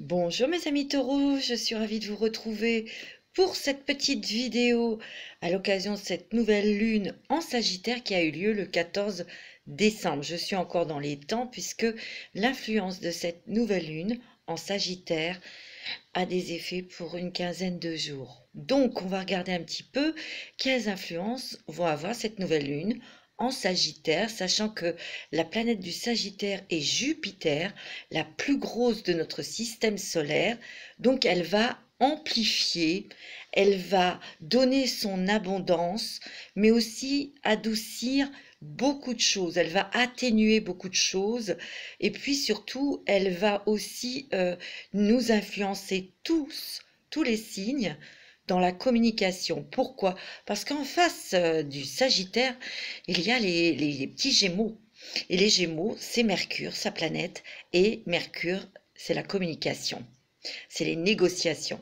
Bonjour mes amis taureaux, je suis ravie de vous retrouver pour cette petite vidéo à l'occasion de cette nouvelle lune en Sagittaire qui a eu lieu le 14 décembre. Je suis encore dans les temps puisque l'influence de cette nouvelle lune en Sagittaire a des effets pour une quinzaine de jours. Donc on va regarder un petit peu quelles influences vont avoir cette nouvelle lune en Sagittaire, sachant que la planète du Sagittaire est Jupiter, la plus grosse de notre système solaire. Donc elle va amplifier, elle va donner son abondance, mais aussi adoucir beaucoup de choses. Elle va atténuer beaucoup de choses. Et puis surtout, elle va aussi nous influencer tous les signes dans la communication. Pourquoi? Parce qu'en face du Sagittaire, il y a les petits Gémeaux. Et les Gémeaux, c'est Mercure, sa planète, et Mercure, c'est la communication, c'est les négociations.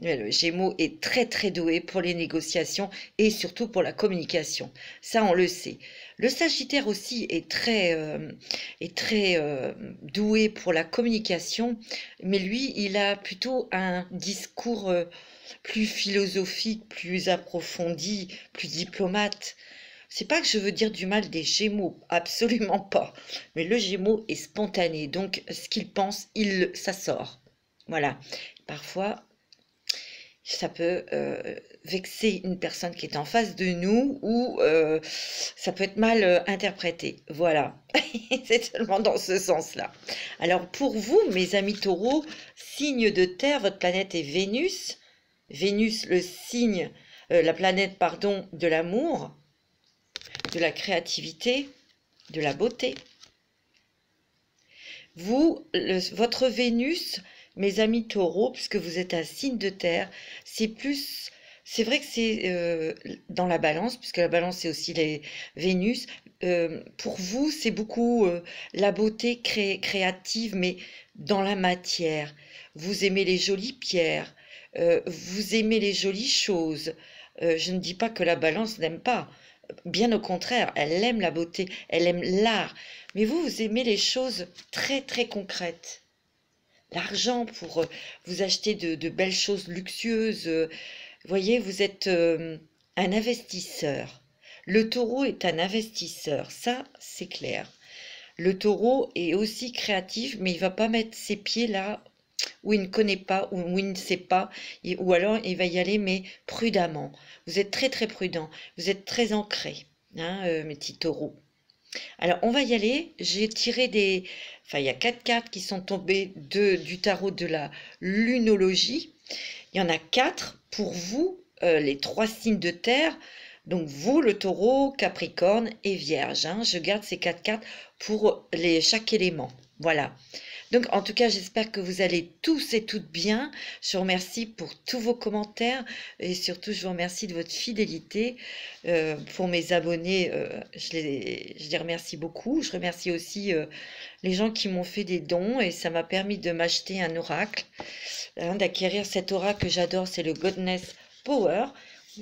Le Gémeaux est très très doué pour les négociations et surtout pour la communication. Ça, on le sait. Le Sagittaire aussi est très doué pour la communication, mais lui, il a plutôt un discours plus philosophique, plus approfondi, plus diplomate. C'est pas que je veux dire du mal des Gémeaux, absolument pas. Mais le Gémeaux est spontané, donc ce qu'il pense, ça sort. Voilà. Parfois, ça peut vexer une personne qui est en face de nous ou ça peut être mal interprété. Voilà, c'est seulement dans ce sens-là. Alors pour vous, mes amis taureaux, signe de terre, votre planète est Vénus. Vénus, le signe, la planète, pardon, de l'amour, de la créativité, de la beauté. Vous, votre Vénus, mes amis taureaux, puisque vous êtes un signe de terre, c'est vrai que c'est dans la balance, puisque la balance c'est aussi les Vénus. Pour vous, c'est beaucoup la beauté créative, mais dans la matière. Vous aimez les jolies pierres, vous aimez les jolies choses. Je ne dis pas que la balance n'aime pas. Bien au contraire, elle aime la beauté, elle aime l'art. Mais vous aimez les choses très très concrètes. L'argent pour vous acheter de belles choses luxueuses. Vous voyez, vous êtes un investisseur. Le taureau est un investisseur, ça c'est clair. Le taureau est aussi créatif, mais il ne va pas mettre ses pieds là où il ne connaît pas, où il ne sait pas, ou alors il va y aller, mais prudemment. Vous êtes très très prudent, vous êtes très ancré, hein, mes petits taureaux. Alors, on va y aller. J'ai tiré des... Enfin, il y a 4 cartes qui sont tombées du tarot de la lunologie. Il y en a 4 pour vous, les 3 signes de terre. Donc, vous, le taureau, Capricorne et Vierge. Hein. Je garde ces 4 cartes pour chaque élément. Voilà. Donc, en tout cas, j'espère que vous allez tous et toutes bien. Je vous remercie pour tous vos commentaires et surtout, je vous remercie de votre fidélité. Pour mes abonnés, je les remercie beaucoup. Je remercie aussi les gens qui m'ont fait des dons et ça m'a permis de m'acheter un oracle, hein, d'acquérir cet oracle que j'adore, c'est le Godness Power.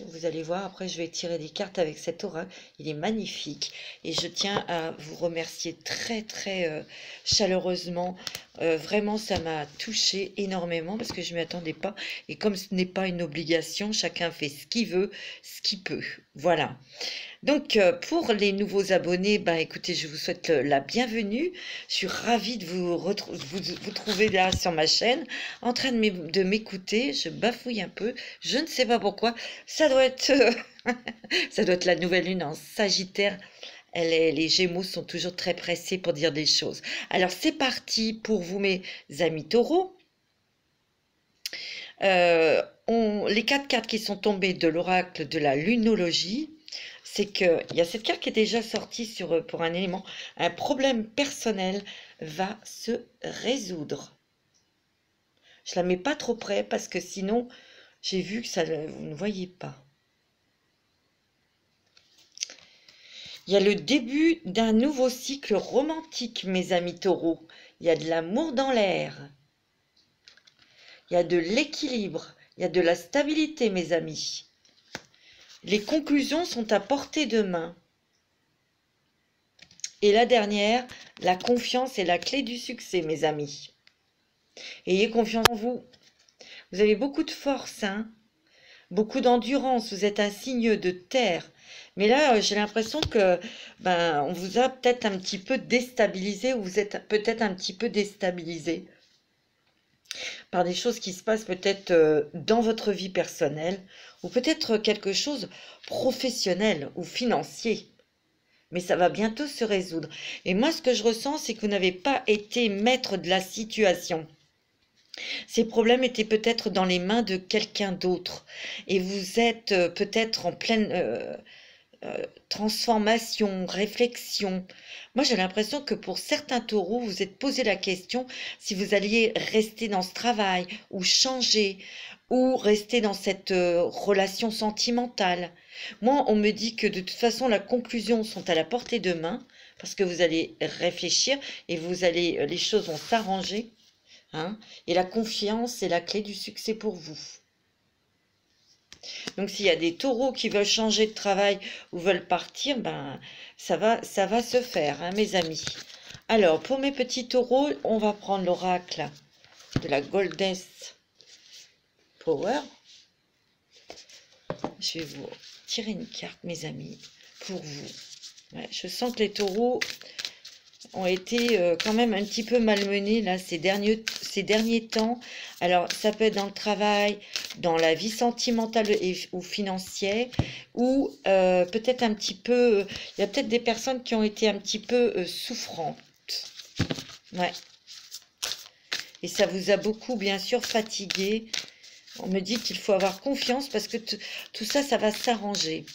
Vous allez voir, après je vais tirer des cartes avec cet oracle. Il est magnifique et je tiens à vous remercier très très chaleureusement. Vraiment, ça m'a touché énormément parce que je ne m'y attendais pas. Et comme ce n'est pas une obligation, chacun fait ce qu'il veut, ce qu'il peut. Voilà. Donc, pour les nouveaux abonnés, ben, écoutez, je vous souhaite la bienvenue. Je suis ravie de vous trouver là sur ma chaîne, en train de m'écouter. Je bafouille un peu, je ne sais pas pourquoi. Ça doit être, ça doit être la nouvelle lune en Sagittaire. Les Gémeaux sont toujours très pressés pour dire des choses. Alors, c'est parti pour vous, mes amis taureaux. Les 4 cartes qui sont tombées de l'oracle de la lunologie, c'est qu'il y a cette carte qui est déjà sortie pour un élément. Un problème personnel va se résoudre. Je la mets pas trop près parce que sinon, j'ai vu que ça, vous ne voyez pas. Il y a le début d'un nouveau cycle romantique, mes amis taureaux. Il y a de l'amour dans l'air. Il y a de l'équilibre. Il y a de la stabilité, mes amis. Les conclusions sont à portée de main. Et la dernière, la confiance est la clé du succès, mes amis. Ayez confiance en vous. Vous avez beaucoup de force, hein, beaucoup d'endurance. Vous êtes un signe de terre. Mais là, j'ai l'impression que on vous a peut-être un petit peu déstabilisé, ou vous êtes peut-être un petit peu déstabilisé par des choses qui se passent peut-être dans votre vie personnelle, ou peut-être quelque chose professionnel ou financier. Mais ça va bientôt se résoudre. Et moi, ce que je ressens, c'est que vous n'avez pas été maître de la situation. Ces problèmes étaient peut-être dans les mains de quelqu'un d'autre. Et vous êtes peut-être en pleine transformation, réflexion. Moi, j'ai l'impression que pour certains taureaux, vous êtes posé la question si vous alliez rester dans ce travail ou changer ou rester dans cette relation sentimentale. Moi, on me dit que de toute façon, la conclusion sont à la portée de main parce que vous allez réfléchir et vous allez, les choses vont s'arranger. Hein, et la confiance est la clé du succès pour vous. Donc s'il y a des taureaux qui veulent changer de travail ou veulent partir, ça va se faire, hein, mes amis. Alors, pour mes petits taureaux, on va prendre l'oracle de la Goddess Power. Je vais vous tirer une carte, mes amis, pour vous. Ouais, je sens que les taureaux ont été quand même un petit peu malmenés là ces derniers temps. Alors ça peut être dans le travail, dans la vie sentimentale ou financière, ou peut-être un petit peu, il y a peut-être des personnes qui ont été un petit peu souffrantes. Ouais. Et ça vous a beaucoup bien sûr fatigué. On me dit qu'il faut avoir confiance parce que tout ça, ça va s'arranger.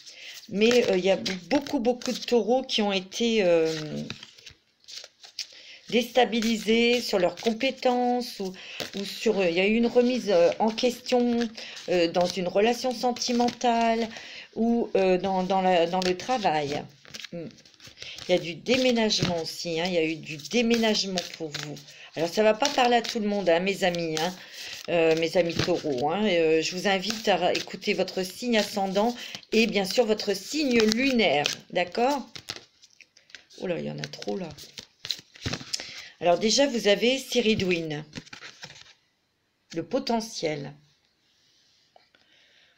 Mais il y a beaucoup de taureaux qui ont été déstabilisés sur leurs compétences ou sur... il y a eu une remise en question dans une relation sentimentale ou dans le travail. Il y a du déménagement aussi, hein, il y a eu du déménagement pour vous. Alors ça ne va pas parler à tout le monde, hein, mes amis, mes amis taureaux. Hein, je vous invite à écouter votre signe ascendant et bien sûr votre signe lunaire, d'accord? Oh là, il y en a trop là. Alors déjà, vous avez Siridwin, le potentiel.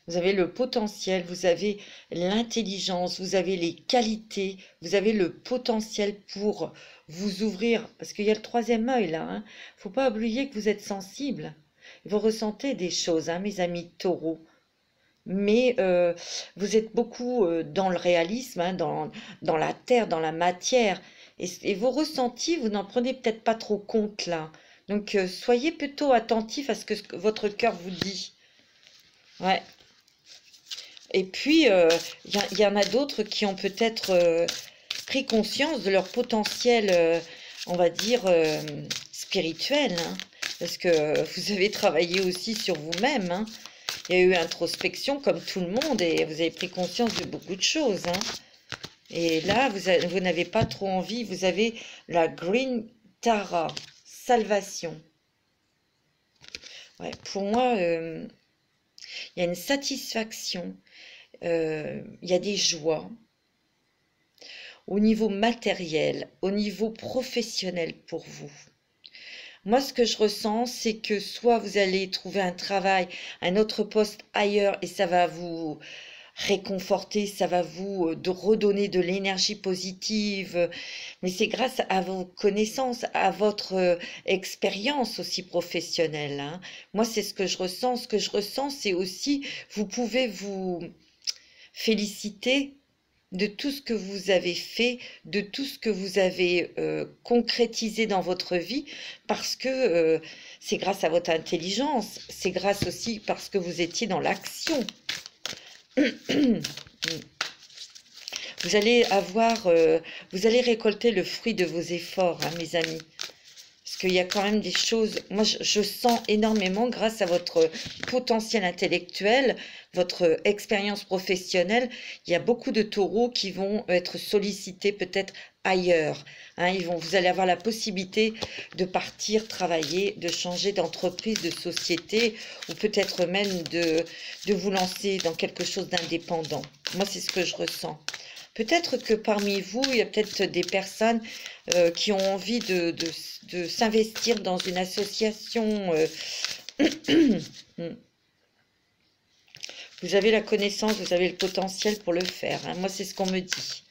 Vous avez le potentiel, vous avez l'intelligence, vous avez les qualités, vous avez le potentiel pour vous ouvrir. Parce qu'il y a le troisième œil là. Hein. Faut pas oublier que vous êtes sensible. Vous ressentez des choses, hein, mes amis taureaux. Mais vous êtes beaucoup dans le réalisme, hein, dans la terre, dans la matière. Et vos ressentis, vous n'en prenez peut-être pas trop compte là. Donc, soyez plutôt attentifs à ce que votre cœur vous dit. Ouais. Et puis, il y en a d'autres qui ont peut-être pris conscience de leur potentiel, on va dire, spirituel. Hein, parce que vous avez travaillé aussi sur vous-même. Hein. Il y a eu introspection comme tout le monde et vous avez pris conscience de beaucoup de choses. Hein. Et là, vous n'avez pas trop envie. Vous avez la Green Tara, salvation. Ouais, pour moi, il y a une satisfaction, il y a des joies au niveau matériel, au niveau professionnel pour vous. Moi, ce que je ressens, c'est que soit vous allez trouver un travail, un autre poste ailleurs et ça va vous réconforter, ça va vous redonner de l'énergie positive, mais c'est grâce à vos connaissances, à votre expérience aussi professionnelle. Hein. Moi, c'est ce que je ressens. Ce que je ressens, c'est aussi, vous pouvez vous féliciter de tout ce que vous avez fait, de tout ce que vous avez concrétisé dans votre vie, parce que c'est grâce à votre intelligence, c'est grâce aussi parce que vous étiez dans l'action. Vous allez avoir, vous allez récolter le fruit de vos efforts, hein, mes amis. Parce qu'il y a quand même des choses, moi je sens énormément grâce à votre potentiel intellectuel, votre expérience professionnelle, il y a beaucoup de taureaux qui vont être sollicités peut-être ailleurs. Hein, vous allez avoir la possibilité de partir travailler, de changer d'entreprise, de société, ou peut-être même de vous lancer dans quelque chose d'indépendant. Moi, c'est ce que je ressens. Peut-être que parmi vous, il y a peut-être des personnes qui ont envie de s'investir dans une association. Vous avez la connaissance, vous avez le potentiel pour le faire, hein. Moi, c'est ce qu'on me dit.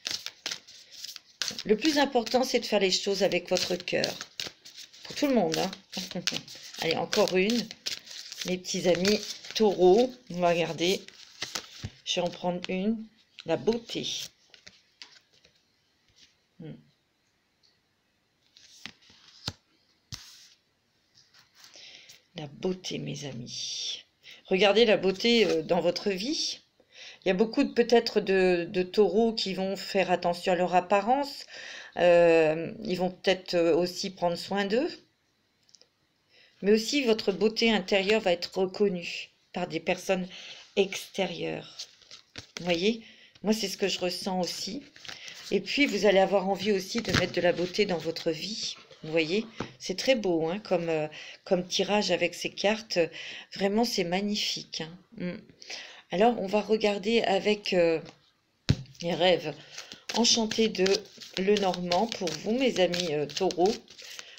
Le plus important, c'est de faire les choses avec votre cœur. Pour tout le monde, hein. Allez, encore une. Mes petits amis taureaux, on va regarder. Je vais en prendre une. La beauté. La beauté, mes amis. Regardez la beauté dans votre vie. Il y a beaucoup peut-être de taureaux qui vont faire attention à leur apparence. Ils vont peut-être aussi prendre soin d'eux. Mais aussi, votre beauté intérieure va être reconnue par des personnes extérieures. Vous voyez? Moi, c'est ce que je ressens aussi. Et puis, vous allez avoir envie aussi de mettre de la beauté dans votre vie. Vous voyez? C'est très beau, hein, comme tirage avec ces cartes. Vraiment, c'est magnifique, hein. Alors, on va regarder avec les rêves enchantés de Lenormand pour vous, mes amis taureaux.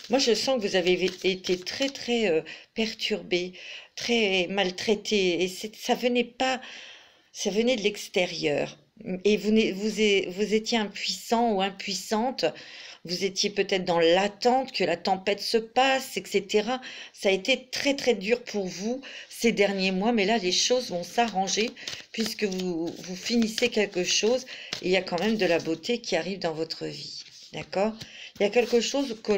Moi, je sens que vous avez été très, très perturbés, très maltraités. Et ça venait de l'extérieur. Et vous étiez impuissant ou impuissante. Vous étiez peut-être dans l'attente que la tempête se passe, etc. Ça a été très, très dur pour vous ces derniers mois. Mais là, les choses vont s'arranger puisque vous finissez quelque chose. Et il y a quand même de la beauté qui arrive dans votre vie. D'accord? Il y a quelque chose que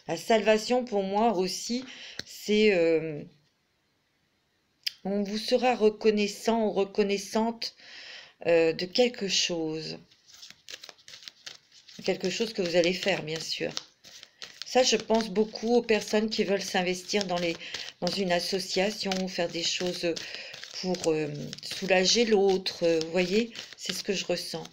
la salvation pour moi aussi, c'est on vous sera reconnaissant ou reconnaissante de quelque chose. Quelque chose que vous allez faire, bien sûr. Ça, je pense beaucoup aux personnes qui veulent s'investir dans une association, faire des choses pour soulager l'autre. Vous voyez, c'est ce que je ressens.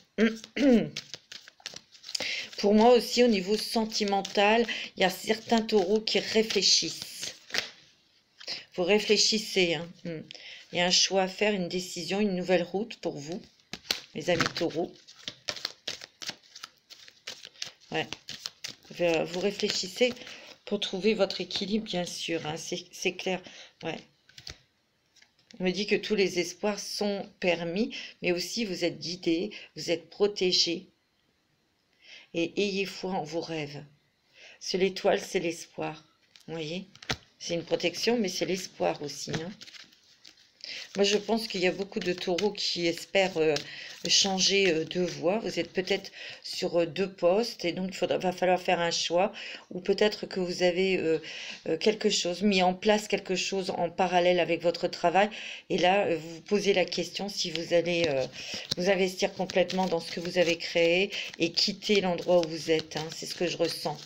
Pour moi aussi, au niveau sentimental, il y a certains taureaux qui réfléchissent. Vous réfléchissez, hein. Il y a un choix à faire, une décision, une nouvelle route pour vous, mes amis taureaux. Ouais. Vous réfléchissez pour trouver votre équilibre, bien sûr, hein. C'est clair. Ouais. On me dit que tous les espoirs sont permis, mais aussi vous êtes guidés, vous êtes protégés. Et ayez foi en vos rêves. L'étoile, c'est l'espoir. Vous voyez? C'est une protection, mais c'est l'espoir aussi, hein. Moi, je pense qu'il y a beaucoup de taureaux qui espèrent changer de voie. Vous êtes peut-être sur deux postes et donc va falloir faire un choix. Ou peut-être que vous avez mis en place quelque chose en parallèle avec votre travail. Et là, vous vous posez la question si vous allez vous investir complètement dans ce que vous avez créé et quitter l'endroit où vous êtes, hein. C'est ce que je ressens.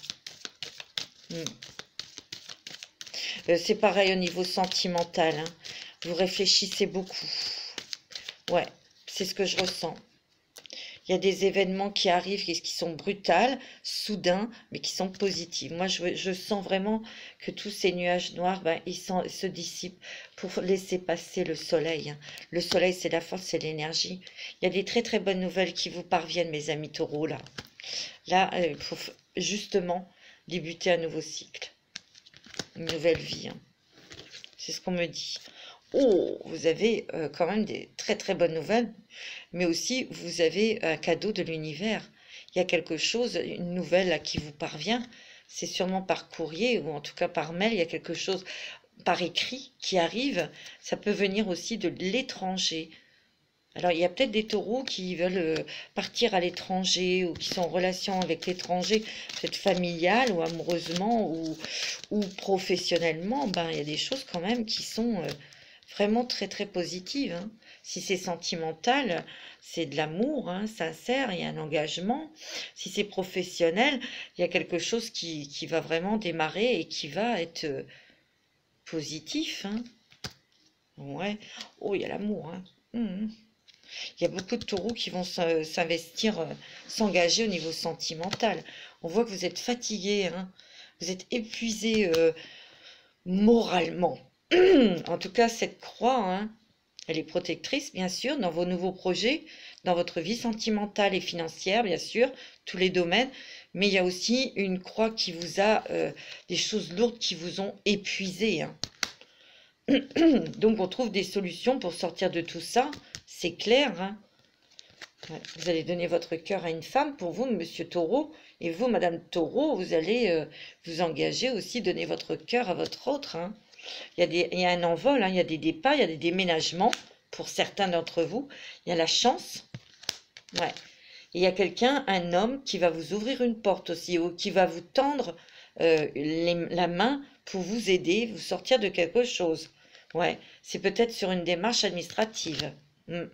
C'est pareil au niveau sentimental, hein. Vous réfléchissez beaucoup. Ouais, c'est ce que je ressens. Il y a des événements qui arrivent qui sont brutals, soudains, mais qui sont positifs. Moi, je sens vraiment que tous ces nuages noirs, ils se dissipent pour laisser passer le soleil, hein. Le soleil, c'est la force, c'est l'énergie. Il y a des très, très bonnes nouvelles qui vous parviennent, mes amis taureaux, là. Là, il faut justement débuter un nouveau cycle, une nouvelle vie, hein. C'est ce qu'on me dit. Oh, vous avez quand même des très très bonnes nouvelles, mais aussi vous avez un cadeau de l'univers. Il y a quelque chose, une nouvelle là, qui vous parvient. C'est sûrement par courrier ou en tout cas par mail. Il y a quelque chose par écrit qui arrive. Ça peut venir aussi de l'étranger. Alors, il y a peut-être des taureaux qui veulent partir à l'étranger ou qui sont en relation avec l'étranger, peut-être familial ou amoureusement ou professionnellement. Il y a des choses quand même qui sont vraiment très très positives, hein. Si c'est sentimental, c'est de l'amour, hein, sincère, il y a un engagement. Si c'est professionnel, il y a quelque chose qui va vraiment démarrer et qui va être positif, hein. Ouais. Oh, il y a l'amour, hein. Il y a beaucoup de taureaux qui vont s'investir, s'engager au niveau sentimental. On voit que vous êtes fatigué, hein. Vous êtes épuisé moralement. En tout cas, cette croix, hein, Elle est protectrice, bien sûr, dans vos nouveaux projets, dans votre vie sentimentale et financière, bien sûr, tous les domaines. Mais il y a aussi une croix qui vous a, des choses lourdes qui vous ont épuisé, hein. Donc on trouve des solutions pour sortir de tout ça, c'est clair, hein. Ouais. Vous allez donner votre cœur à une femme pour vous, Monsieur Taureau, et vous, Madame Taureau, vous allez vous engager aussi, donner votre cœur à votre autre, hein. Il y a un envol, hein, il y a des départs, il y a des déménagements pour certains d'entre vous. Il y a la chance. Ouais. Et il y a quelqu'un, un homme, qui va vous ouvrir une porte aussi, ou qui va vous tendre la main pour vous aider, vous sortir de quelque chose. Ouais. C'est peut-être sur une démarche administrative. Hmm.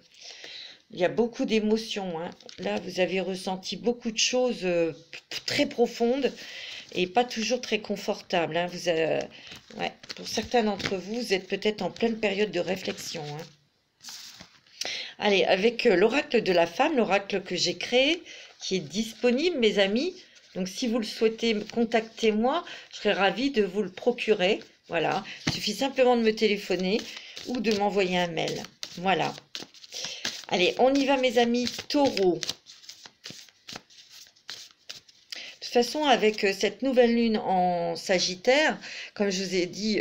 Il y a beaucoup d'émotions, hein. Là, vous avez ressenti beaucoup de choses très profondes et pas toujours très confortables, hein. Ouais, pour certains d'entre vous, vous êtes peut-être en pleine période de réflexion, hein. Allez, avec l'oracle de la femme, l'oracle que j'ai créé, qui est disponible, mes amis. Donc, si vous le souhaitez, contactez-moi. Je serai ravie de vous le procurer. Voilà. Il suffit simplement de me téléphoner ou de m'envoyer un mail. Voilà. Allez, on y va, mes amis taureaux. De toute façon, avec cette nouvelle lune en Sagittaire, comme je vous ai dit,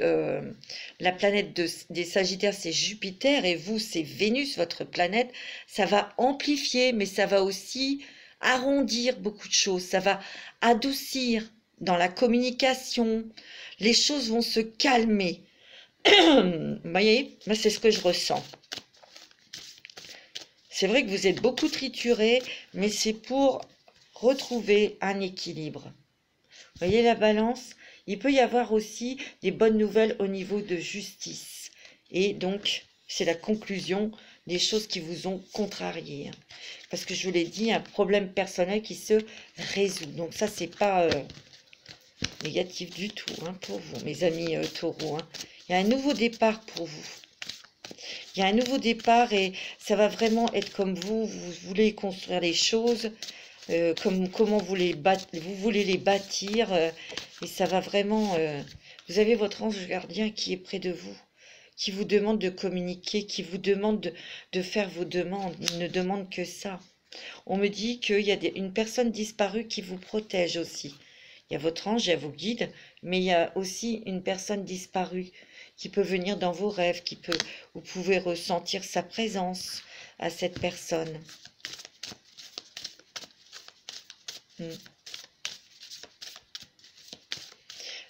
la planète des Sagittaires, c'est Jupiter, et vous, c'est Vénus, votre planète. Ça va amplifier, mais ça va aussi arrondir beaucoup de choses. Ça va adoucir dans la communication. Les choses vont se calmer. Vous voyez, moi, c'est ce que je ressens. C'est vrai que vous êtes beaucoup trituré, mais c'est pour retrouver un équilibre. Vous voyez la balance? Il peut y avoir aussi des bonnes nouvelles au niveau de justice. Et donc, c'est la conclusion des choses qui vous ont contrarié. Parce que je vous l'ai dit, un problème personnel qui se résout. Donc ça, c'est pas négatif du tout, hein, pour vous, mes amis taureaux, hein. Il y a un nouveau départ pour vous. Il y a un nouveau départ et ça va vraiment être comme vous voulez construire les choses, comment vous voulez les bâtir, et ça va vraiment, vous avez votre ange gardien qui est près de vous, qui vous demande de communiquer, qui vous demande de faire vos demandes, il ne demande que ça. On me dit qu'il y a une personne disparue qui vous protège aussi. Il y a votre ange, il y a vos guides, mais il y a aussi une personne disparue qui peut venir dans vos rêves, vous pouvez ressentir sa présence à cette personne.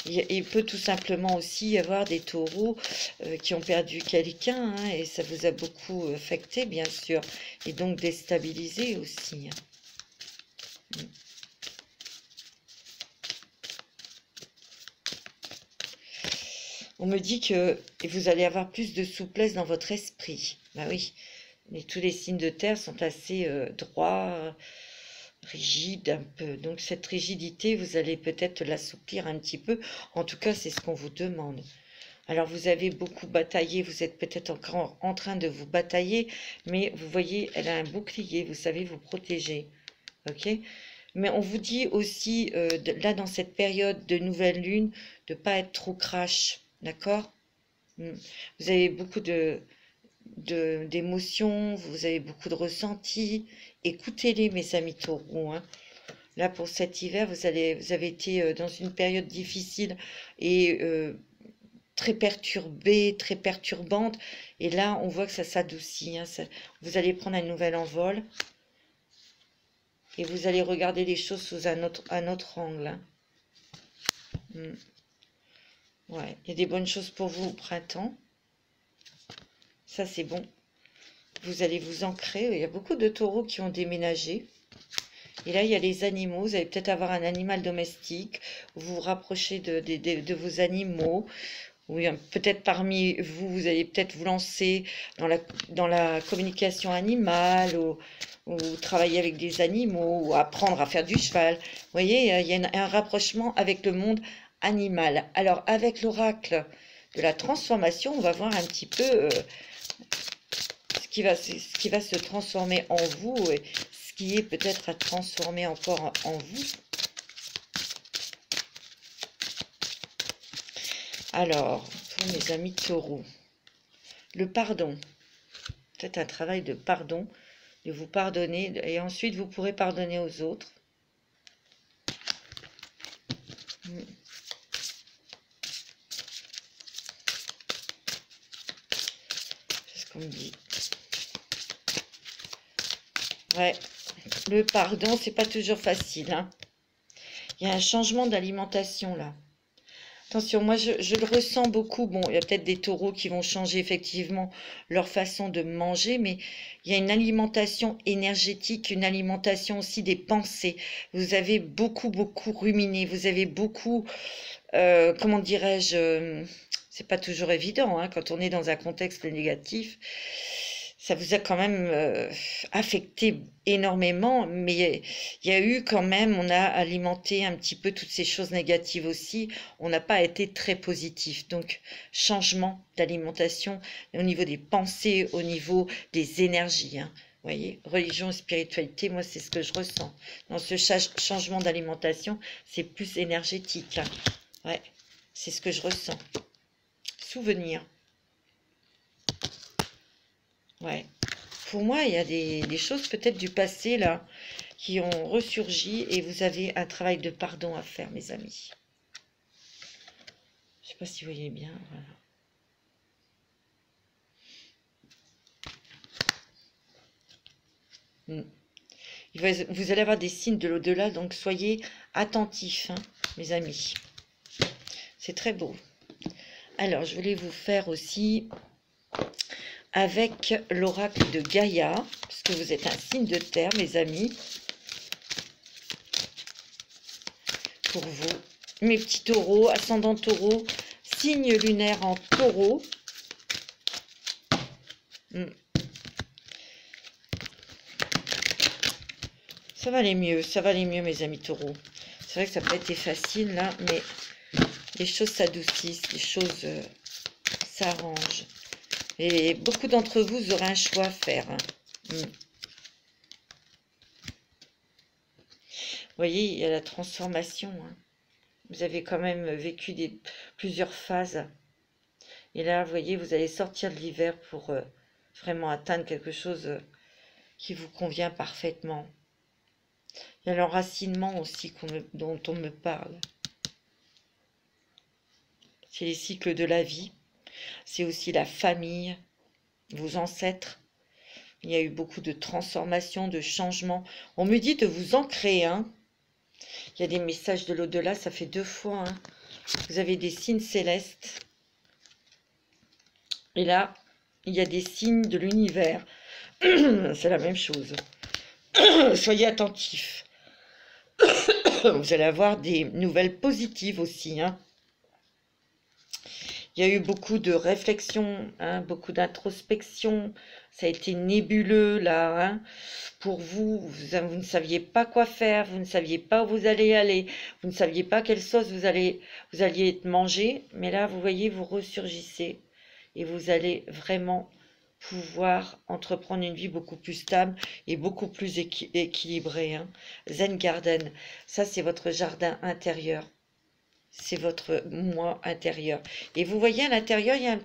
Il peut tout simplement aussi y avoir des taureaux qui ont perdu quelqu'un, hein, et ça vous a beaucoup affecté, bien sûr, et donc déstabilisé aussi, hein. On me dit que vous allez avoir plus de souplesse dans votre esprit. Bah oui, mais tous les signes de terre sont assez droits, rigides un peu. Donc cette rigidité, vous allez peut-être l'assouplir un petit peu. En tout cas, c'est ce qu'on vous demande. Alors vous avez beaucoup bataillé, vous êtes peut-être encore en train de vous batailler, mais vous voyez, elle a un bouclier, vous savez vous protéger. Ok? Mais on vous dit aussi, là dans cette période de nouvelle lune, de ne pas être trop crash. D'accord? Vous avez beaucoup d'émotions, vous avez beaucoup de ressentis. Écoutez-les, mes amis taureaux, hein. Là, pour cet hiver, vous avez été dans une période difficile et très perturbée, très perturbante. Et là, on voit que ça s'adoucit, hein. Vous allez prendre un nouvel envol et vous allez regarder les choses sous un autre angle, hein. Ouais, il y a des bonnes choses pour vous au printemps. Ça, c'est bon. Vous allez vous ancrer. Il y a beaucoup de taureaux qui ont déménagé. Et là, il y a les animaux. Vous allez peut-être avoir un animal domestique. Vous vous rapprochez de vos animaux. Oui, peut-être parmi vous, vous allez peut-être vous lancer dans la communication animale ou travailler avec des animaux ou apprendre à faire du cheval. Vous voyez, il y a un rapprochement avec le monde animal. Alors, avec l'oracle de la transformation, on va voir un petit peu ce qui va se transformer en vous et ce qui est peut-être à transformer encore en vous. Alors, pour mes amis taureaux, le pardon. Peut-être un travail de pardon, de vous pardonner, et ensuite vous pourrez pardonner aux autres. C'est ce qu'on me dit. Ouais, le pardon, c'est pas toujours facile, hein. Il y a un changement d'alimentation là. Attention, moi je le ressens beaucoup. Bon, il y a peut-être des taureaux qui vont changer effectivement leur façon de manger, mais il y a une alimentation énergétique, une alimentation aussi des pensées. Vous avez beaucoup, beaucoup ruminé, vous avez beaucoup, comment dirais-je, c'est pas toujours évident, hein, quand on est dans un contexte négatif. Ça vous a quand même affecté énormément, mais il y a eu quand même, on a alimenté un petit peu toutes ces choses négatives aussi. On n'a pas été très positif. Donc, changement d'alimentation au niveau des pensées, au niveau des énergies, hein. Vous voyez, religion et spiritualité, moi, c'est ce que je ressens. Dans ce changement d'alimentation, c'est plus énergétique, hein. Ouais, c'est ce que je ressens. Souvenir. Ouais. Pour moi, il y a des choses peut-être du passé, là, qui ont ressurgi et vous avez un travail de pardon à faire, mes amis. Je ne sais pas si vous voyez bien. Voilà. Vous allez avoir des signes de l'au-delà, donc soyez attentifs, hein, mes amis. C'est très beau. Alors, je voulais vous faire aussi avec l'oracle de Gaïa, parce que vous êtes un signe de terre, mes amis. Pour vous, mes petits taureaux, ascendant taureau, signe lunaire en taureau. Ça va aller mieux, mes amis taureaux. C'est vrai que ça n'a pas été facile, là, mais les choses s'adoucissent, les choses s'arrangent. Et beaucoup d'entre vous aurez un choix à faire, hein. Vous voyez, il y a la transformation, hein. Vous avez quand même vécu plusieurs phases. Et là, vous voyez, vous allez sortir de l'hiver pour vraiment atteindre quelque chose qui vous convient parfaitement. Il y a l'enracinement aussi dont on me parle. C'est les cycles de la vie. C'est aussi la famille, vos ancêtres. Il y a eu beaucoup de transformations, de changements. On me dit de vous ancrer, hein. Il y a des messages de l'au-delà, ça fait 2 fois, hein. Vous avez des signes célestes. Et là, il y a des signes de l'univers. C'est la même chose. Soyez attentifs. Vous allez avoir des nouvelles positives aussi, hein. Il y a eu beaucoup de réflexion, hein, beaucoup d'introspection. Ça a été nébuleux, là, hein. Pour vous, vous ne saviez pas quoi faire, vous ne saviez pas où vous allez aller, vous ne saviez pas quelle sauce vous alliez être mangé. Mais là, vous voyez, vous ressurgissez et vous allez vraiment pouvoir entreprendre une vie beaucoup plus stable et beaucoup plus équilibrée, hein. Zen Garden, ça c'est votre jardin intérieur. C'est votre moi intérieur. Et vous voyez à l'intérieur, il y a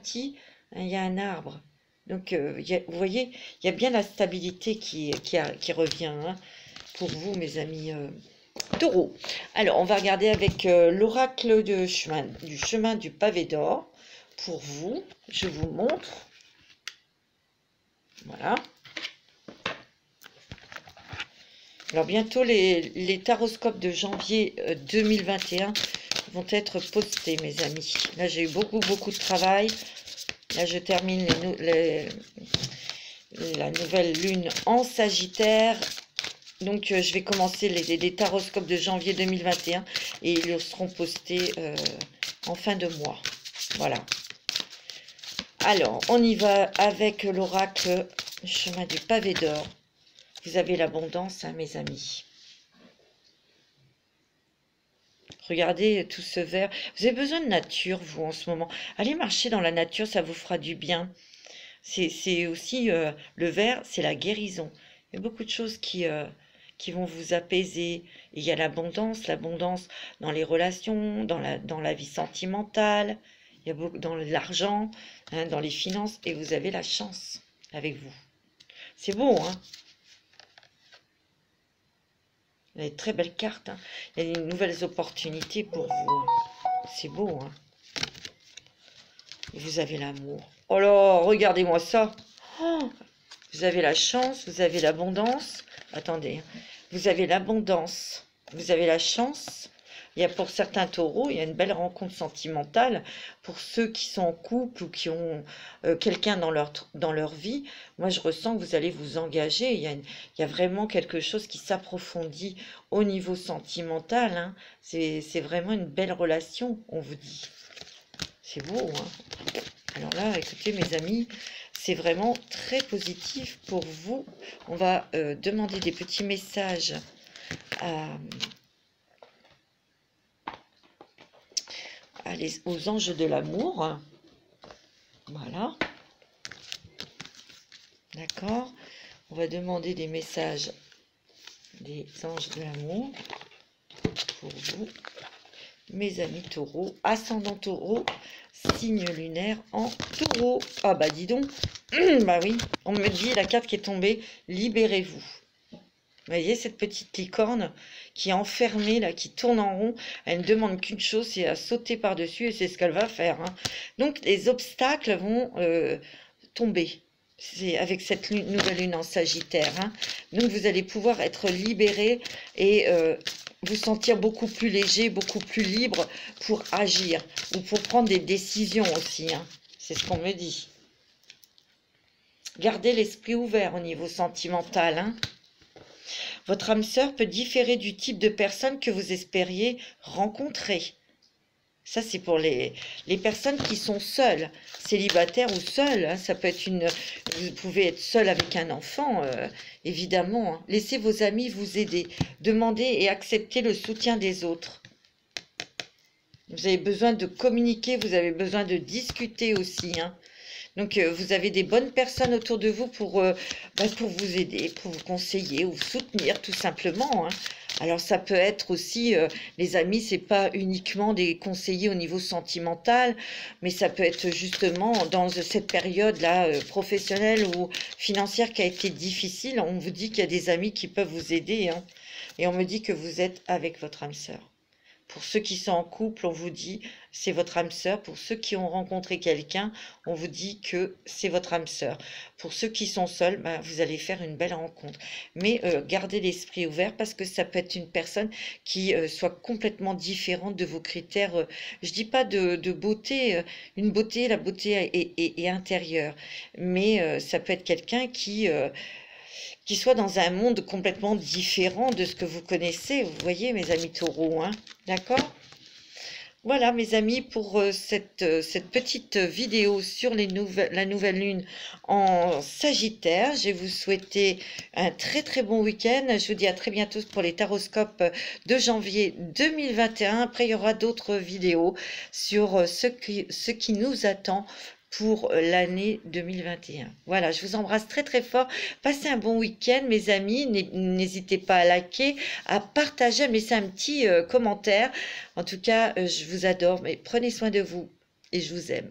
il y a un arbre. Donc, vous voyez, il y a bien la stabilité qui revient, hein, pour vous, mes amis taureaux. Alors, on va regarder avec l'oracle du chemin du pavé d'or. Pour vous, je vous montre. Voilà. Alors, bientôt, les taroscopes de janvier 2021 vont être postés, mes amis. Là, j'ai eu beaucoup de travail. Là, je termine la nouvelle lune en Sagittaire. Donc, je vais commencer les taroscopes de janvier 2021 et ils seront postés en fin de mois. Voilà. Alors, on y va avec l'oracle chemin du pavé d'or. Vous avez l'abondance, hein, mes amis. Regardez tout ce vert. Vous avez besoin de nature, vous, en ce moment. Allez marcher dans la nature, ça vous fera du bien. C'est aussi, le vert, c'est la guérison. Il y a beaucoup de choses qui vont vous apaiser. Et il y a l'abondance dans les relations, dans la vie sentimentale. Il y a beaucoup dans l'argent, hein, dans les finances. Et vous avez la chance. avec vous. C'est beau, hein? Il y a des très belles cartes, hein. Il y a des nouvelles opportunités pour vous. C'est beau, hein? Et vous avez l'amour. Oh là, regardez-moi ça. Oh, vous avez la chance, vous avez l'abondance. Attendez, vous avez l'abondance, vous avez la chance. Il y a pour certains taureaux, il y a une belle rencontre sentimentale. Pour ceux qui sont en couple ou qui ont quelqu'un dans leur vie, moi je ressens que vous allez vous engager. Il y a vraiment quelque chose qui s'approfondit au niveau sentimental, hein. C'est vraiment une belle relation, on vous dit. C'est beau, hein? Alors là, écoutez mes amis, c'est vraiment très positif pour vous. On va demander des petits messages aux anges de l'amour. Voilà. D'accord. On va demander des messages des anges de l'amour pour vous, mes amis taureaux, ascendant taureau, signe lunaire en taureau. Ah bah dis donc, bah oui, on me dit la carte qui est tombée, libérez-vous. Vous voyez cette petite licorne qui est enfermée là, qui tourne en rond, elle ne demande qu'une chose, c'est à sauter par-dessus et c'est ce qu'elle va faire, hein. Donc les obstacles vont tomber. C'est avec cette nouvelle lune en Sagittaire, hein. Donc vous allez pouvoir être libéré et vous sentir beaucoup plus léger, beaucoup plus libre pour agir ou pour prendre des décisions aussi, hein. C'est ce qu'on me dit. Gardez l'esprit ouvert au niveau sentimental, hein. Votre âme sœur peut différer du type de personne que vous espériez rencontrer. Ça, c'est pour les personnes qui sont seules, célibataires ou seules, hein. Ça peut être vous pouvez être seul avec un enfant, évidemment, hein. Laissez vos amis vous aider. Demandez et acceptez le soutien des autres. Vous avez besoin de communiquer, vous avez besoin de discuter aussi, hein. Donc, vous avez des bonnes personnes autour de vous pour vous aider, pour vous conseiller ou vous soutenir, tout simplement, hein. Alors, ça peut être aussi, les amis, c'est pas uniquement des conseillers au niveau sentimental, mais ça peut être justement dans cette période-là, professionnelle ou financière qui a été difficile. On vous dit qu'il y a des amis qui peuvent vous aider, hein. Et on me dit que vous êtes avec votre âme sœur. Pour ceux qui sont en couple, on vous dit c'est votre âme sœur. Pour ceux qui ont rencontré quelqu'un, on vous dit que c'est votre âme sœur. Pour ceux qui sont seuls, ben, vous allez faire une belle rencontre. Mais gardez l'esprit ouvert parce que ça peut être une personne qui soit complètement différente de vos critères. Je dis pas de beauté, une beauté, la beauté est intérieure. Mais ça peut être quelqu'un qui soit dans un monde complètement différent de ce que vous connaissez. Vous voyez, mes amis taureaux, hein? D'accord? Voilà, mes amis, pour cette petite vidéo sur la nouvelle lune en Sagittaire. Je vais vous souhaiter un très très bon week-end. Je vous dis à très bientôt pour les taroscopes de janvier 2021. Après, il y aura d'autres vidéos sur ce qui nous attend pour l'année 2021. Voilà, je vous embrasse très très fort. Passez un bon week-end, mes amis. N'hésitez pas à liker, à partager, à me laisser un petit commentaire. En tout cas, je vous adore, mais prenez soin de vous et je vous aime.